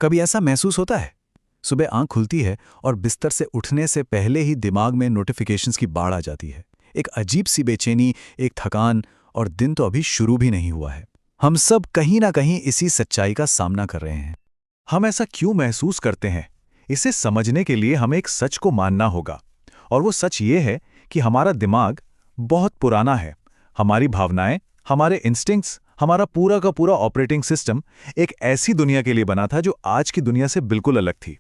कभी ऐसा महसूस होता है? सुबह आंख खुलती है और बिस्तर से उठने से पहले ही दिमाग में नोटिफिकेशंस की बाढ़ आ जाती है। एक अजीब सी बेचैनी, एक थकान, और दिन तो अभी शुरू भी नहीं हुआ है। हम सब कहीं ना कहीं इसी सच्चाई का सामना कर रहे हैं। हम ऐसा क्यों महसूस करते हैं? इसे समझने के लिए हमें एक सच को मानना होगा। और वो सच ये है कि हमारा दिमाग बहुत पुराना है। हमारी भावनाएं, हमारे इंस्टिंक्ट्स, हमारा पूरा का पूरा ऑपरेटिंग सिस्टम एक ऐसी दुनिया के लिए बना था जो आज की दुनिया से बिल्कुल अलग थी।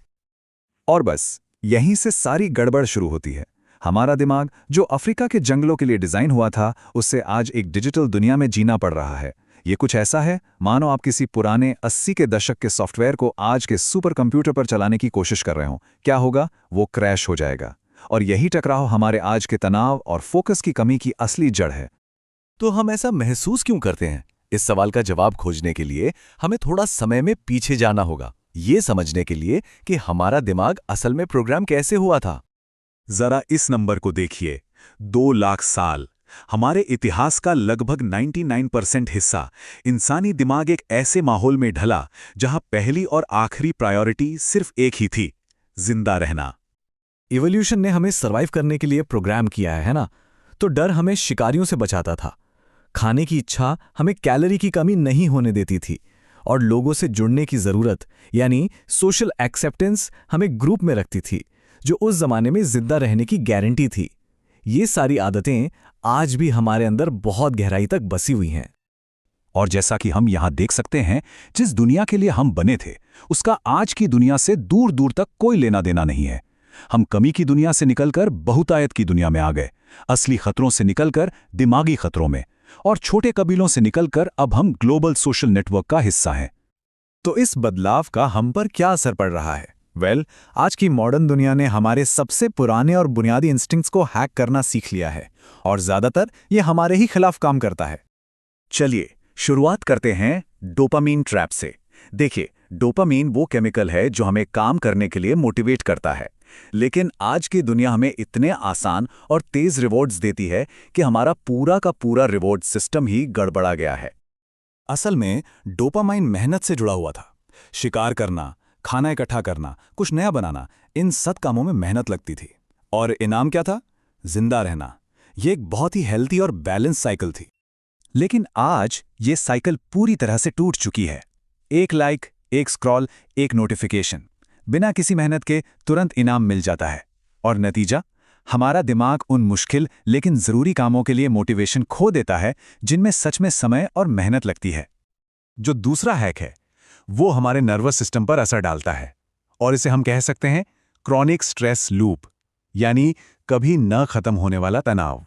और बस यहीं से सारी गड़बड़ शुरू होती है। हमारा दिमाग, जो अफ्रीका के जंगलों के लिए डिजाइन हुआ था, उससे आज एक डिजिटल दुनिया में जीना पड़ रहा है। ये कुछ ऐसा है मानो आप किसी पुराने 80 के दशक के सॉफ्टवेयर को आज के सुपर कंप्यूटर पर चलाने की कोशिश कर रहे हो। क्या होगा? वो क्रैश हो जाएगा। और यही टकराव हमारे आज के तनाव और फोकस की कमी की असली जड़ है। तो हम ऐसा महसूस क्यों करते हैं? इस सवाल का जवाब खोजने के लिए हमें थोड़ा समय में पीछे जाना होगा, ये समझने के लिए कि हमारा दिमाग असल में प्रोग्राम कैसे हुआ था। जरा इस नंबर को देखिए, 2 लाख साल। हमारे इतिहास का लगभग 99% हिस्सा इंसानी दिमाग एक ऐसे माहौल में ढला जहां पहली और आखिरी प्रायोरिटी सिर्फ एक ही थी, जिंदा रहना। इवोल्यूशन ने हमें सरवाइव करने के लिए प्रोग्राम किया है ना? तो डर हमें शिकारियों से बचाता था, खाने की इच्छा हमें कैलोरी की कमी नहीं होने देती थी, और लोगों से जुड़ने की जरूरत यानी सोशल एक्सेप्टेंस हमें ग्रुप में रखती थी, जो उस जमाने में जिंदा रहने की गारंटी थी। ये सारी आदतें आज भी हमारे अंदर बहुत गहराई तक बसी हुई हैं। और जैसा कि हम यहां देख सकते हैं, जिस दुनिया के लिए हम बने थे उसका आज की दुनिया से दूर दूर तक कोई लेना देना नहीं है। हम कमी की दुनिया से निकलकर बहुतायत की दुनिया में आ गए, असली खतरों से निकलकर दिमागी खतरों में, और छोटे कबीलों से निकलकर अब हम ग्लोबल सोशल नेटवर्क का हिस्सा हैं। तो इस बदलाव का हम पर क्या असर पड़ रहा है? आज की मॉडर्न दुनिया ने हमारे सबसे पुराने और बुनियादी इंस्टिंक्ट्स को हैक करना सीख लिया है, और ज्यादातर ये हमारे ही खिलाफ काम करता है। चलिए शुरुआत करते हैं डोपामीन ट्रैप से। देखिए, डोपामीन वो केमिकल है जो हमें काम करने के लिए मोटिवेट करता है, लेकिन आज की दुनिया हमें इतने आसान और तेज रिवॉर्ड्स देती है कि हमारा पूरा का पूरा रिवॉर्ड सिस्टम ही गड़बड़ा गया है। असल में डोपामाइन मेहनत से जुड़ा हुआ था। शिकार करना, खाना इकट्ठा करना, कुछ नया बनाना, इन सब कामों में मेहनत लगती थी। और इनाम क्या था? जिंदा रहना। यह एक बहुत ही हेल्थी और बैलेंस साइकिल थी। लेकिन आज ये साइकिल पूरी तरह से टूट चुकी है। एक लाइक, एक स्क्रॉल, एक नोटिफिकेशन, बिना किसी मेहनत के तुरंत इनाम मिल जाता है। और नतीजा? हमारा दिमाग उन मुश्किल लेकिन जरूरी कामों के लिए मोटिवेशन खो देता है जिनमें सच में समय और मेहनत लगती है। जो दूसरा हैक है वो हमारे नर्वस सिस्टम पर असर डालता है, और इसे हम कह सकते हैं क्रॉनिक स्ट्रेस लूप, यानी कभी न खत्म होने वाला तनाव।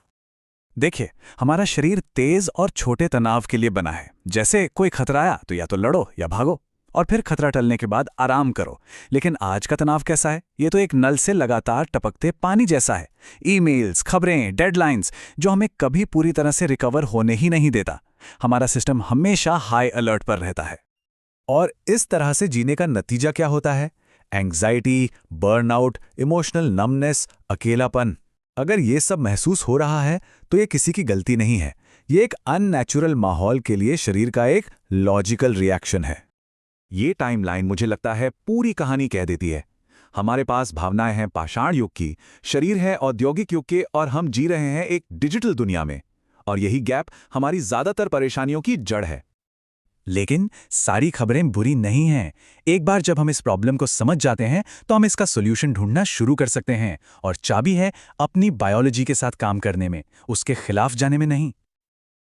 देखिए, हमारा शरीर तेज और छोटे तनाव के लिए बना है। जैसे कोई खतरा आया तो या तो लड़ो या भागो, और फिर खतरा टलने के बाद आराम करो। लेकिन आज का तनाव कैसा है? ये तो एक नल से लगातार टपकते पानी जैसा है। ईमेल्स, खबरें, डेडलाइंस, जो हमें कभी पूरी तरह से रिकवर होने ही नहीं देता। हमारा सिस्टम हमेशा हाई अलर्ट पर रहता है। और इस तरह से जीने का नतीजा क्या होता है? एंग्जाइटी, बर्नआउट, इमोशनल नमनेस, अकेलापन। अगर ये सब महसूस हो रहा है तो ये किसी की गलती नहीं है। ये एक अननेचुरल माहौल के लिए शरीर का एक लॉजिकल रिएक्शन है। ये टाइमलाइन मुझे लगता है पूरी कहानी कह देती है। हमारे पास भावनाएं हैं पाषाण युग की, शरीर है औद्योगिक युग के, और हम जी रहे हैं एक डिजिटल दुनिया में। और यही गैप हमारी ज्यादातर परेशानियों की जड़ है। लेकिन सारी खबरें बुरी नहीं हैं। एक बार जब हम इस प्रॉब्लम को समझ जाते हैं तो हम इसका सॉल्यूशन ढूंढना शुरू कर सकते हैं, और चाबी है अपनी बायोलॉजी के साथ काम करने में, उसके खिलाफ जाने में नहीं।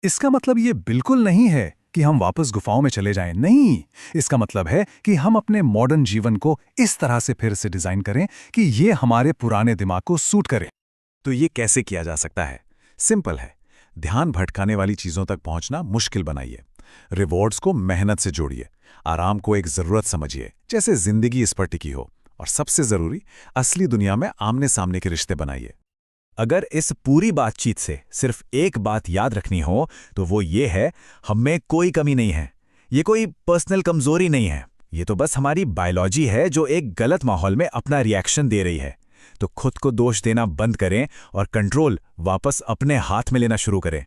इसका मतलब ये बिल्कुल नहीं है कि हम वापस गुफाओं में चले जाएं। नहीं, इसका मतलब है कि हम अपने मॉडर्न जीवन को इस तरह से फिर से डिजाइन करें कि ये हमारे पुराने दिमाग को सूट करे। तो ये कैसे किया जा सकता है? सिंपल है। ध्यान भटकाने वाली चीजों तक पहुंचना मुश्किल बनाइए। रिवॉर्ड्स को मेहनत से जोड़िए। आराम को एक जरूरत समझिए, जैसे जिंदगी इस पर टिकी हो। और सबसे जरूरी, असली दुनिया में आमने सामने के रिश्ते बनाइए। अगर इस पूरी बातचीत से सिर्फ एक बात याद रखनी हो तो वो ये है, हम में कोई कमी नहीं है। ये कोई पर्सनल कमजोरी नहीं है। ये तो बस हमारी बायोलॉजी है जो एक गलत माहौल में अपना रिएक्शन दे रही है। तो खुद को दोष देना बंद करें और कंट्रोल वापस अपने हाथ में लेना शुरू करें।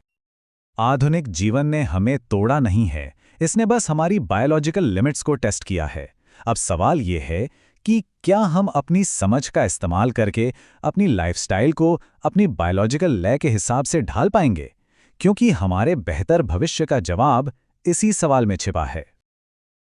आधुनिक जीवन ने हमें तोड़ा नहीं है, इसने बस हमारी बायोलॉजिकल लिमिट्स को टेस्ट किया है। अब सवाल ये है कि क्या हम अपनी समझ का इस्तेमाल करके अपनी लाइफस्टाइल को अपनी बायोलॉजिकल लय के हिसाब से ढाल पाएंगे? क्योंकि हमारे बेहतर भविष्य का जवाब इसी सवाल में छिपा है।